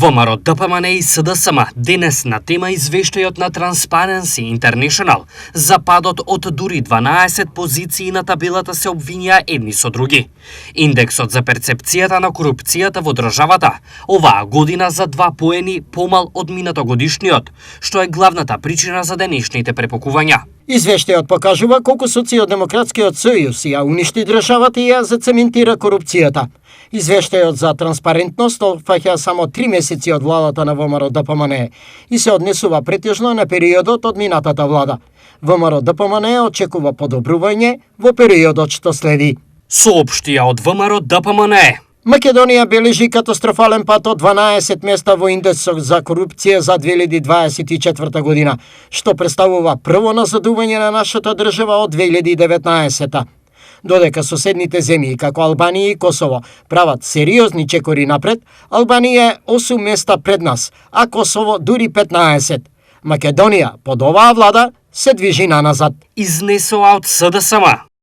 ВМРО ДПМН и СДСМ денес на тема извештајот на Transparency International за падот од дури 12 позиции на табелата се обвинија едни со други. Индексот за перцепцијата на корупцијата во државата оваа година за 2 поени помал од минатогодишниот, што е главната причина за денешните препокувања. Извештајот покажува колку Социјалдемократскиот сојуз ја уништи државата и ја зацементира корупцијата. Извештајот за транспарентност опфаќа само 3 месеци од владата на ВМРО ДПМН и се однесува претежно на периодот од минатата влада. ВМРО ДПМН очекува подобрување во периодот што следи. Соопштија од ВМРО ДПМН. Македонија бележи катастрофален пат од 12 места во индексот за корупција за 2024 година, што представува прво назадување на нашата држава од 2019. Додека соседните земји како Албанија и Косово прават сериозни чекори напред, Албанија е 8 места пред нас, а Косово дури 15. Македонија под оваа влада се движи наназад. Изнесоа од СДСМ.